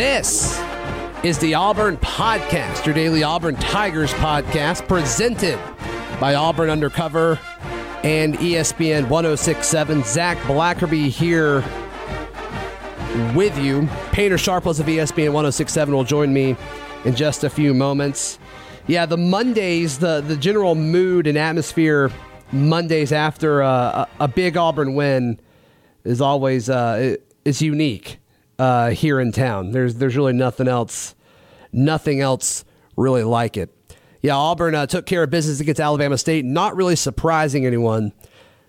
This is the Auburn Podcast, your daily Auburn Tigers podcast, presented by Auburn Undercover and ESPN 106.7. Zac Blackerby here with you. Painter Sharpless of ESPN 106.7 will join me in just a few moments. Yeah, the Mondays, the general mood and atmosphere Mondays after a big Auburn win is always is unique here in town. There's really nothing else really like it. Yeah, Auburn took care of business against Alabama State, not really surprising anyone.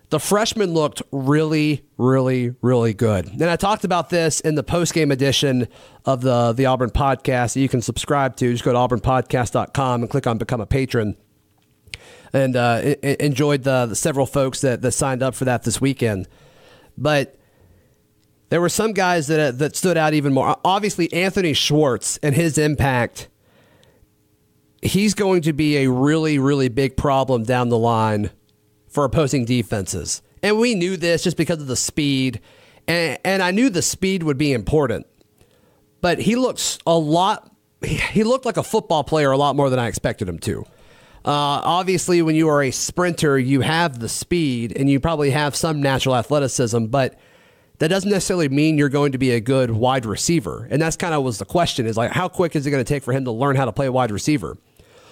The freshmen looked really, really, really good. And I talked about this in the postgame edition of the Auburn Podcast that you can subscribe to. Just go to auburnpodcast.com and click on Become a Patron. And enjoyed the several folks that signed up for that this weekend. But there were some guys that stood out even more. Obviously, Anthony Schwartz and his impact, he's going to be a really, really big problem down the line for opposing defenses. And we knew this just because of the speed. And I knew the speed would be important. But he looked like a football player a lot more than I expected him to. Obviously, when you are a sprinter, you have the speed and you probably have some natural athleticism, but that doesn't necessarily mean you're going to be a good wide receiver. And that's kind of was the question, is like, how quick is it going to take for him to learn how to play wide receiver?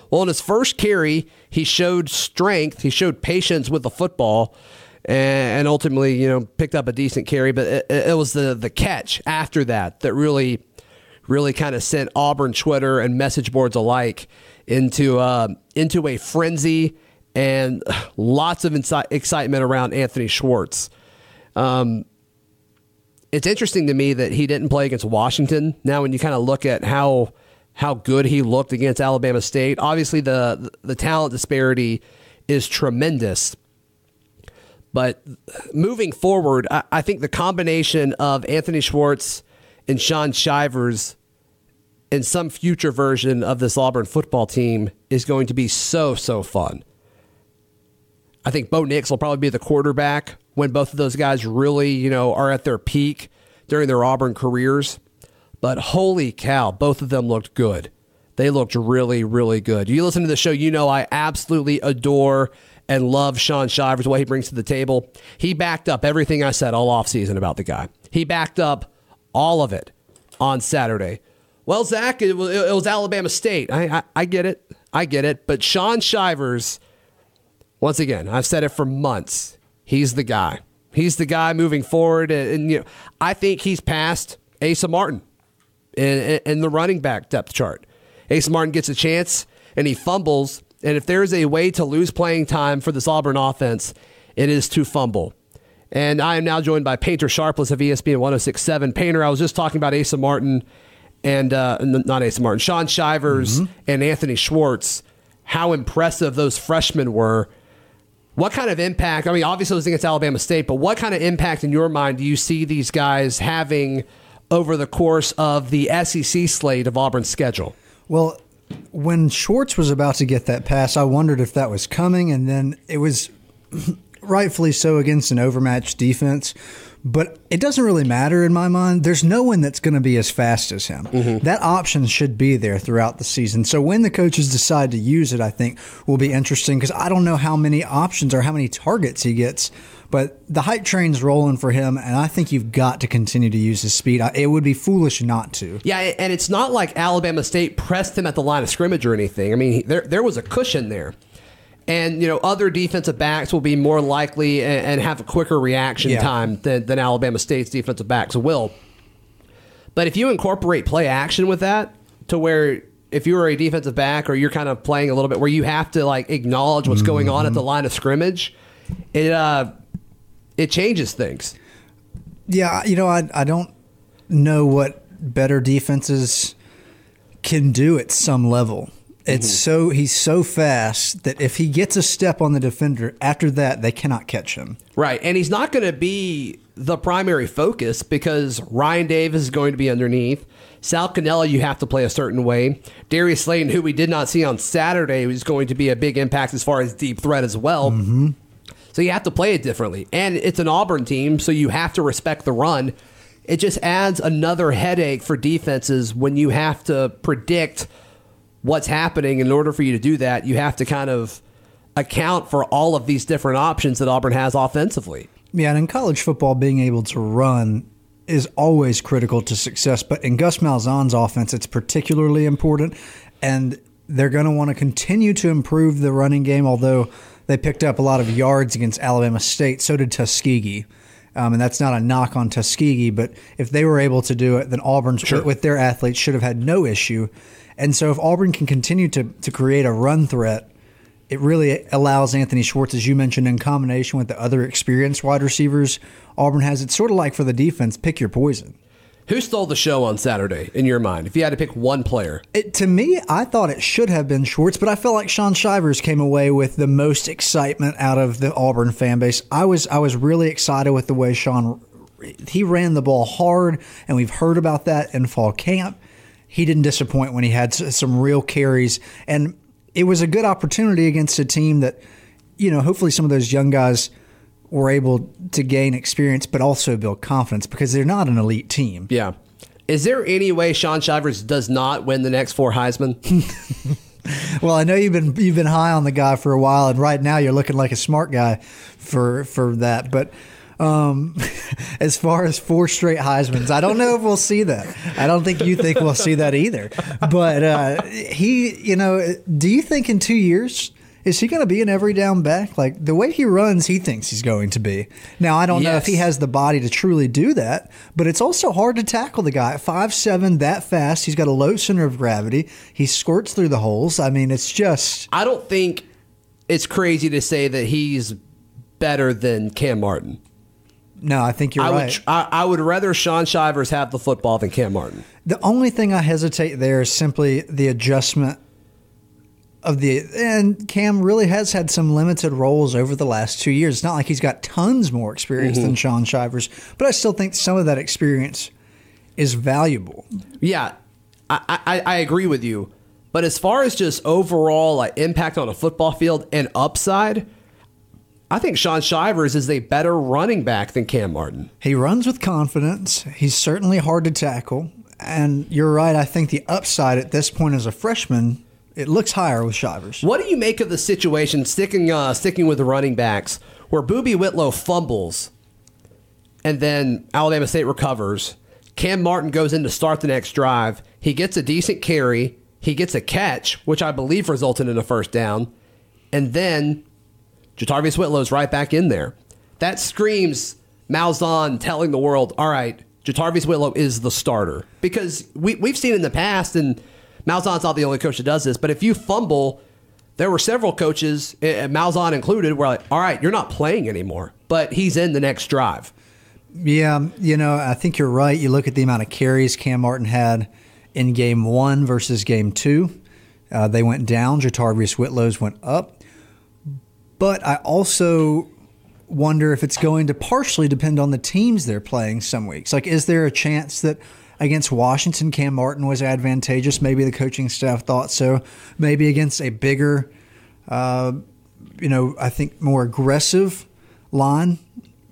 Well, in his first carry, he showed strength. He showed patience with the football and ultimately, picked up a decent carry. But it was the catch after that really, really kind of sent Auburn Twitter and message boards alike into a frenzy and lots of excitement around Anthony Schwartz. It's interesting to me that he didn't play against Washington. Now, when you kind of look at how good he looked against Alabama State, obviously the talent disparity is tremendous. But moving forward, I think the combination of Anthony Schwartz and Shaun Shivers in some future version of this Auburn football team is going to be so fun. I think Bo Nix will probably be the quarterback when both of those guys really, are at their peak during their Auburn careers. But holy cow, both of them looked good. They looked really, really good. You listen to the show, I absolutely adore and love Shaun Shivers, what he brings to the table. He backed up everything I said all offseason about the guy. He backed up all of it on Saturday. Well, Zach, it was Alabama State. I get it. But Shaun Shivers, once again, I've said it for months. He's the guy. He's the guy moving forward. And I think he's past Asa Martin in the running back depth chart. Asa Martin gets a chance, and he fumbles. And if there's a way to lose playing time for this Auburn offense, it is to fumble. And I am now joined by Painter Sharpless of ESPN 106.7. Painter, I was just talking about Asa Martin and not Asa Martin, Shaun Shivers and Anthony Schwartz, how impressive those freshmen were. What kind of impact, obviously it was against Alabama State, but what kind of impact in your mind do you see these guys having over the course of the SEC slate of Auburn's schedule? Well, when Schwartz was about to get that pass, I wondered if that was coming, and then it was rightfully so against an overmatched defense. But it doesn't really matter in my mind. There's no one that's going to be as fast as him. That option should be there throughout the season. So when the coaches decide to use it, I think will be interesting because I don't know how many options or how many targets he gets. But the hype train's rolling for him, and I think you've got to continue to use his speed. It would be foolish not to. Yeah, and it's not like Alabama State pressed him at the line of scrimmage or anything. There was a cushion there. And, other defensive backs will be more likely and have a quicker reaction time than Alabama State's defensive backs will. But if you incorporate play action with that, to where if you're a defensive back or you're kind of playing a little bit where you have to acknowledge what's going on at the line of scrimmage, it changes things. Yeah, I don't know what better defenses can do at some level. He's so fast that if he gets a step on the defender, after that, they cannot catch him. Right, and he's not going to be the primary focus because Ryan Davis is going to be underneath. Sal Cannella, you have to play a certain way. Darius Slayton, who we did not see on Saturday, is going to be a big impact as far as deep threat as well. So you have to play it differently. And it's an Auburn team, so you have to respect the run. it just adds another headache for defenses when you have to predict what's happening. In order for you to do that, you have to kind of account for all of these different options that Auburn has offensively. Yeah, and in college football, being able to run is always critical to success. But in Gus Malzahn's offense, it's particularly important. And they're going to want to continue to improve the running game, although they picked up a lot of yards against Alabama State. So did Tuskegee. And that's not a knock on Tuskegee, but if they were able to do it, then Auburn, with their athletes, should have had no issue. And so if Auburn can continue to create a run threat, it really allows Anthony Schwartz, as you mentioned, in combination with the other experienced wide receivers Auburn has. It's sort of like for the defense, pick your poison. Who stole the show on Saturday, in your mind, if you had to pick one player? To me, I thought it should have been Schwartz, but I feel like Shaun Shivers came away with the most excitement out of the Auburn fan base. I was really excited with the way Shaun, he ran the ball hard, and we've heard about that in fall camp. He didn't disappoint when he had some real carries, and it was a good opportunity against a team that, hopefully some of those young guys were able to gain experience, but also build confidence because they're not an elite team. Yeah. Is there any way Shaun Shivers does not win the next 4 Heisman? Well, I know you've been high on the guy for a while, and right now you're looking like a smart guy for that. But as far as 4 straight Heismans, I don't know if we'll see that. I don't think you think we'll see that either. But do you think in 2 years, is he going to be an every down back? Like the way he runs, he thinks he's going to be. Now, I don't know if he has the body to truly do that, but it's also hard to tackle the guy at 5'7", that fast. He's got a low center of gravity. He squirts through the holes. I mean, it's just... I don't think it's crazy to say that he's better than Cam Martin. No, I think you're right. I would rather Shaun Shivers have the football than Cam Martin. The only thing I hesitate there is simply the adjustment and Cam really has had some limited roles over the last 2 years. It's not like he's got tons more experience than Shaun Shivers, but I still think some of that experience is valuable. Yeah, I agree with you. But as far as just overall impact on a football field and upside, I think Shaun Shivers is a better running back than Cam Martin. He runs with confidence. He's certainly hard to tackle. And you're right, I think the upside at this point as a freshman, it looks higher with Shivers. What do you make of the situation, sticking with the running backs, where Boobie Whitlow fumbles and then Alabama State recovers? Cam Martin goes in to start the next drive. He gets a decent carry. He gets a catch, which I believe resulted in a first down. And then Jatarvius Whitlow's right back in there. That screams Malzahn telling the world, all right, Jatarvius Whitlow is the starter. Because we've seen in the past, and Malzahn's not the only coach that does this, but if you fumble, there were several coaches, Malzahn included, were like, all right, you're not playing anymore, but he's in the next drive. Yeah, I think you're right. You look at the amount of carries Cam Martin had in game 1 versus game 2. They went down. Jatarvius Whitlow's went up. But I also wonder if it's going to partially depend on the teams they're playing some weeks. Like, is there a chance that against Washington, Cam Martin was advantageous? Maybe the coaching staff thought so. Maybe against a bigger, I think more aggressive line,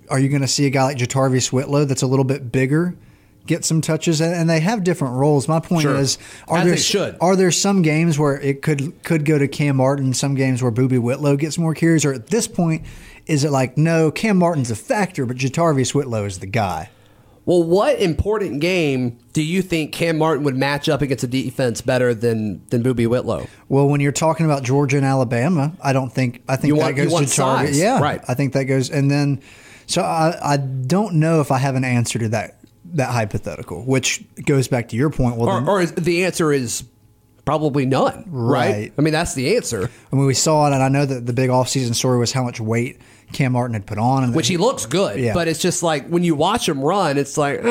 are you going to see a guy like Jatarvius Whitlow that's a little bit bigger get some touches? And they have different roles. My point is, are there some games where it could go to Cam Martin, some games where Boobie Whitlow gets more carries? Or at this point, is it like, no, Cam Martin's a factor, but Jatarvius Whitlow is the guy? Well, what important game do you think Cam Martin would match up against a defense better than Boobie Whitlow? Well, when you're talking about Georgia and Alabama, I think that goes to Jatarvius. Yeah, right. I think that goes, and then so I don't know if I have an answer to that hypothetical, which goes back to your point. Well, or the answer is probably none, right? I mean, that's the answer. I mean, we saw it, and I know that the big offseason story was how much weight Cam Martin had put on. And which he looks good, but it's just like when you watch him run, it's like,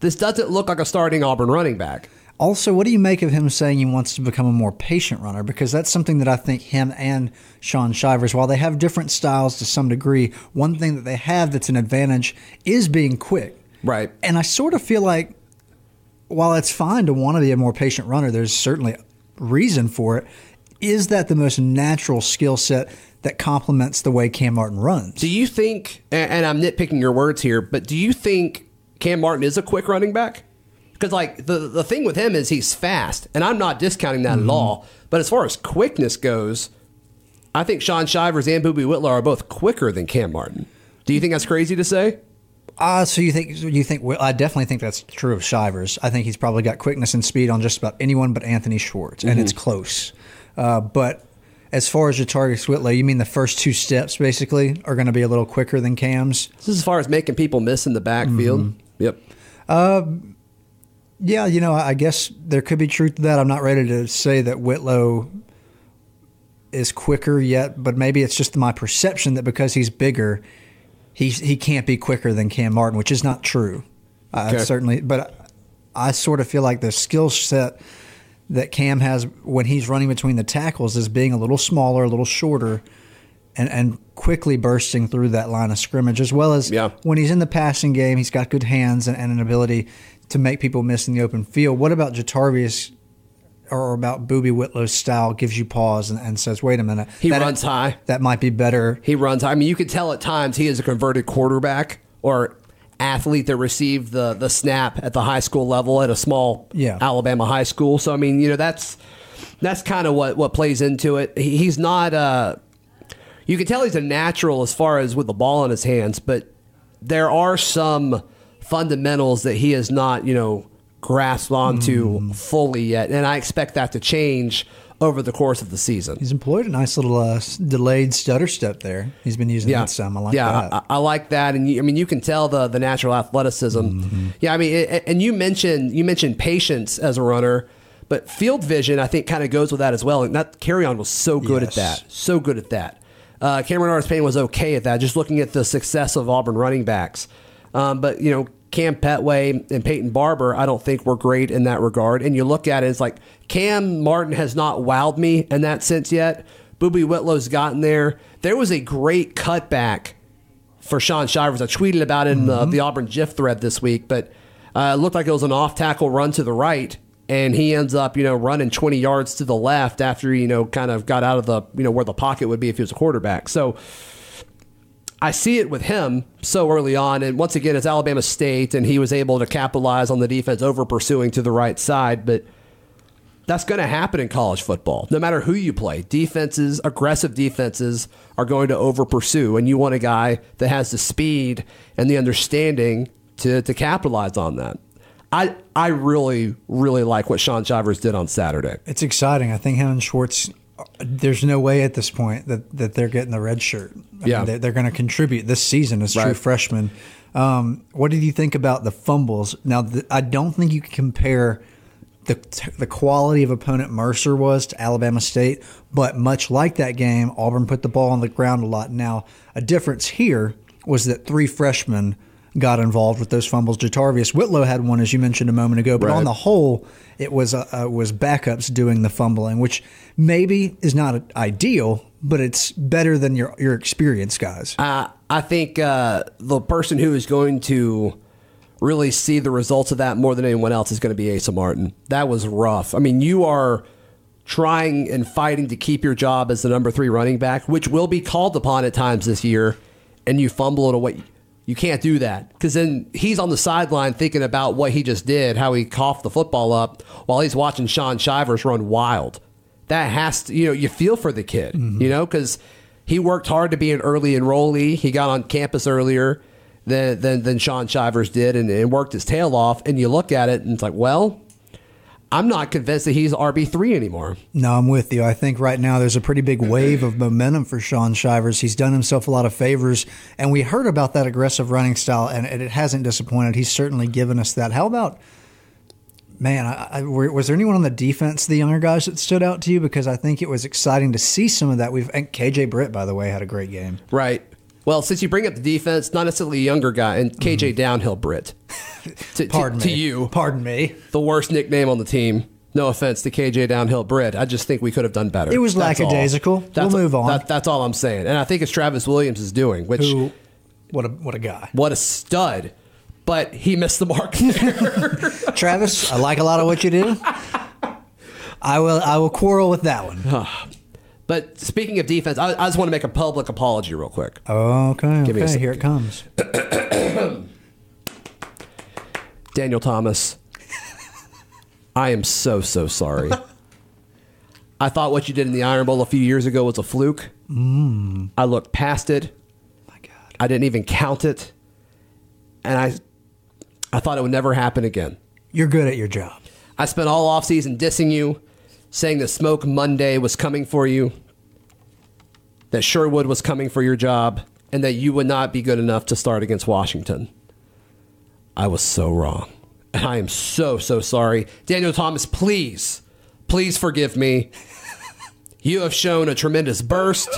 this doesn't look like a starting Auburn running back. Also, what do you make of him saying he wants to become a more patient runner? Because that's something that I think him and Shaun Shivers, while they have different styles to some degree, one thing that they have that's an advantage is being quick. Right. And I sort of feel like while it's fine to want to be a more patient runner, there's certainly reason for it. Is that the most natural skill set that complements the way Cam Martin runs? Do you think, and I'm nitpicking your words here, but do you think Cam Martin is a quick running back? Because, like, the thing with him is he's fast, and I'm not discounting that at all. But as far as quickness goes, I think Shaun Shivers and Boobie Whitlow are both quicker than Cam Martin. Do you think that's crazy to say? So you think? Well, I definitely think that's true of Shivers. I think he's probably got quickness and speed on just about anyone but Anthony Schwartz, and it's close. But as far as Jatarius Whitlow, you mean the first 2 steps basically are going to be a little quicker than Cam's? This is as far as making people miss in the backfield. Yep. Yeah, I guess there could be truth to that. I'm not ready to say that Whitlow is quicker yet, but maybe it's just my perception that because he's bigger, he can't be quicker than Cam Martin, which is not true. Certainly, but I sort of feel like the skill set that Cam has when he's running between the tackles is being a little smaller, a little shorter, and quickly bursting through that line of scrimmage, as well as when he's in the passing game, he's got good hands and an ability to make people miss in the open field. What about Jatarius or about Boobie Whitlow's style gives you pause and says, wait a minute. He runs high. That might be better. He runs high. I mean, you could tell at times he is a converted quarterback or athlete that received the snap at the high school level at a small Alabama high school. So, I mean, that's kind of what plays into it. He's not you can tell he's a natural as far as with the ball in his hands, but there are some fundamentals that he has not, grasped onto fully yet, and I expect that to change over the course of the season. He's employed a nice little delayed stutter step there. He's been using that some. I like that. I like that, and you can tell the natural athleticism. Yeah, I mean, and you mentioned patience as a runner, but field vision I think kind of goes with that as well. And that carry-on was so good at that, so good at that. Cameron Artis-Payne was okay at that. Just looking at the success of Auburn running backs, but Cam Petway and Peyton Barber, I don't think were great in that regard. And you look at it, it's like Cam Martin has not wowed me in that sense yet. Boobie Whitlow's gotten there. There was a great cutback for Shaun Shivers. I tweeted about it in the Auburn GIF thread this week, but it looked like it was an off-tackle run to the right, and he ends up, running 20 yards to the left after he, kind of got out of the, where the pocket would be if he was a quarterback. So I see it with him so early on, and once again, it's Alabama State, and he was able to capitalize on the defense over pursuing to the right side, but that's going to happen in college football. No matter who you play, aggressive defenses are going to over pursue, and you want a guy that has the speed and the understanding to capitalize on that. I really, really like what Shaun Shivers did on Saturday. It's exciting. I think him and Schwartz, there's no way at this point that they're getting the red shirt. I mean, they're going to contribute this season as true freshmen. What did you think about the fumbles? Now, I don't think you can compare the quality of opponent Mercer was to Alabama State, but much like that game, Auburn put the ball on the ground a lot. Now, a difference here was that 3 freshmen got involved with those fumbles. Jatarius Whitlow had one, as you mentioned a moment ago, but on the whole, it was backups doing the fumbling, which maybe is not ideal, but it's better than your experienced guys. I think the person who is going to really see the results of that more than anyone else is going to be Asa Martin. That was rough. I mean, you are trying and fighting to keep your job as the number 3 running back, which will be called upon at times this year, and you fumble it away. You can't do that, because then he's on the sideline thinking about what he just did, how he coughed the football up while he's watching Shaun Shivers run wild. That has to, you feel for the kid, because he worked hard to be an early enrollee. He got on campus earlier than Shaun Shivers did and worked his tail off. And you look at it and it's like, well, I'm not convinced that he's RB3 anymore. No, I'm with you. I think right now there's a pretty big wave of momentum for Shaun Shivers. He's done himself a lot of favors, and we heard about that aggressive running style, and it hasn't disappointed. He's certainly given us that. How about, man, was there anyone on the defense, the younger guys, that stood out to you? Because I think it was exciting to see some of that. And KJ Britt, by the way, had a great game. Right. Well, since you bring up the defense, not necessarily a younger guy, and KJ Downhill Britt. To you. Pardon me. The worst nickname on the team. No offense to KJ Downhill Britt. I just think we could have done better. It was lackadaisical. We'll move on. That's all I'm saying. And I think it's Travis Williams is doing, which... What a guy. What a stud. But he missed the mark there. Travis, I like a lot of what you do. I will quarrel with that one. But speaking of defense, I just want to make a public apology real quick. Okay. Here it comes. Daniel Thomas, I am so sorry. I thought what you did in the Iron Bowl a few years ago was a fluke. I looked past it. My God. I didn't even count it. And I thought it would never happen again. You're good at your job. I spent all offseason dissing you, saying that Smoke Monday was coming for you, that Sherwood was coming for your job, and that you would not be good enough to start against Washington. I was so wrong. And I am so sorry. Daniel Thomas, please forgive me. You have shown a tremendous burst,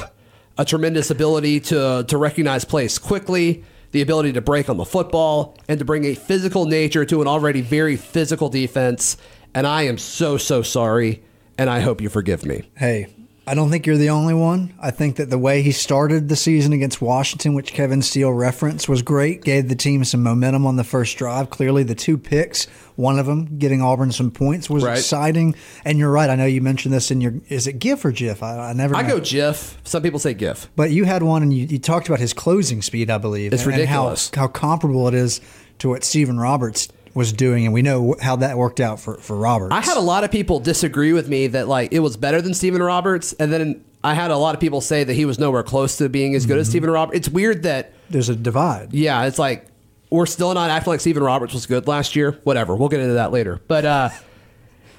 a tremendous ability to recognize plays quickly, the ability to break on the football, and to bring a physical nature to an already very physical defense. And I am so sorry, and I hope you forgive me. Hey, I don't think you're the only one. I think that the way he started the season against Washington, which Kevin Steele referenced, was great. Gave the team some momentum on the first drive. Clearly, the 2 picks, one of them getting Auburn some points, was exciting. And you're right. I know you mentioned this in your – is it GIF or GIF? I never know. I go GIF. Some people say GIF. But you had one, and you talked about his closing speed, I believe. It's ridiculous. And how comparable it is to what Stephen Roberts was doing, and we know how that worked out for Roberts. I had a lot of people disagree with me that like it was better than Stephen Roberts, and then I had a lot of people say that he was nowhere close to being as good as Stephen Roberts. It's weird that there's a divide. Yeah, it's like we're still not acting like Stephen Roberts was good last year. Whatever, we'll get into that later. But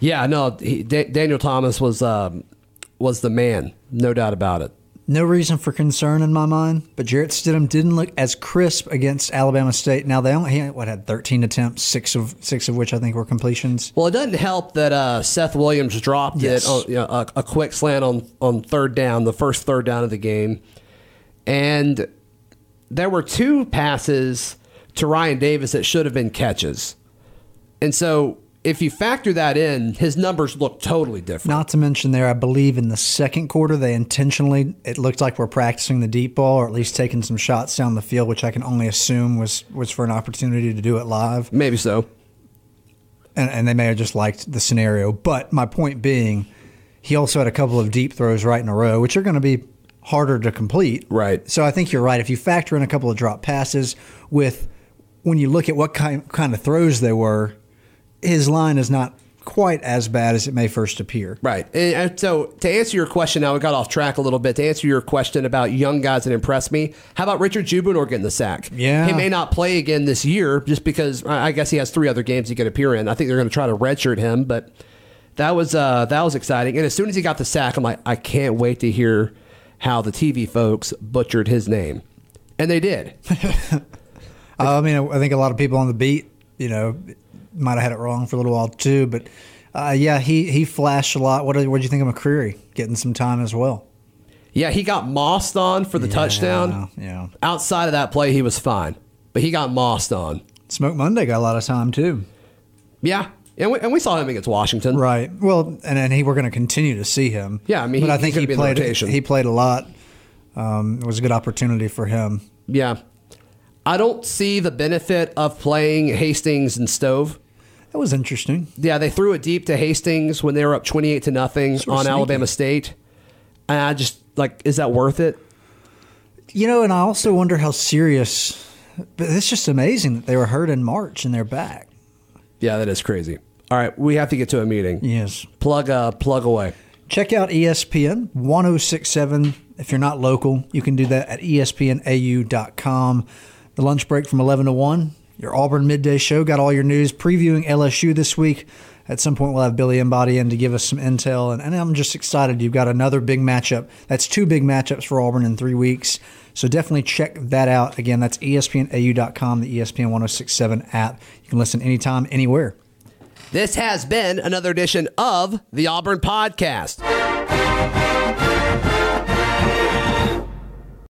yeah, no, Daniel Thomas was the man, no doubt about it. No reason for concern in my mind, but Jarrett Stidham didn't look as crisp against Alabama State. Now, he had 13 attempts, six of which I think were completions. Well, it doesn't help that Seth Williams dropped it on a quick slant on third down, the first third down of the game. And there were 2 passes to Ryan Davis that should have been catches. And so if you factor that in, his numbers look totally different. Not to mention there, I believe in the second quarter, they intentionally, it looked like we're practicing the deep ball or at least taking some shots down the field, which I can only assume was for an opportunity to do it live. Maybe so. And they may have just liked the scenario. But my point being, he also had a couple of deep throws right in a row, which are going to be harder to complete. Right. So I think you're right. If you factor in a couple of drop passes when you look at what kind of throws they were, his line is not quite as bad as it may first appear. Right. And so to answer your question, now we got off track a little bit. To answer your question about young guys that impress me, how about Richard Jubinor getting the sack? Yeah. He may not play again this year just because I guess he has 3 other games he could appear in. I think they're going to try to redshirt him, but that was exciting. And as soon as he got the sack, I'm like, I can't wait to hear how the TV folks butchered his name. And they did. I think a lot of people on the beat, might have had it wrong for a little while too, but he flashed a lot. What did you think of McCreary getting some time as well? Yeah, he got mossed on for the touchdown. Yeah. Outside of that play, he was fine, but he got mossed on. Smoke Monday got a lot of time too. Yeah, and we saw him against Washington. Right. Well, and we're going to continue to see him. Yeah, I mean, but I think he played. He played a lot. It was a good opportunity for him. Yeah. I don't see the benefit of playing Hastings and Stove. That was interesting. Yeah, they threw it deep to Hastings when they were up 28-0 on Alabama State. And I just, is that worth it? And I also wonder how serious, but it's just amazing that they were hurt in March and they're back. Yeah, that is crazy. All right, we have to get to a meeting. Yes. Plug away. Check out ESPN 1067. If you're not local, you can do that at espnau.com. The lunch break from 11 to 1. Your Auburn midday show got all your news previewing LSU this week. At some point, we'll have Billy Embody in to give us some intel. And I'm just excited. You've got another big matchup. That's 2 big matchups for Auburn in 3 weeks. So definitely check that out. Again, that's espnau.com, the ESPN 1067 app. You can listen anytime, anywhere. This has been another edition of the Auburn Podcast.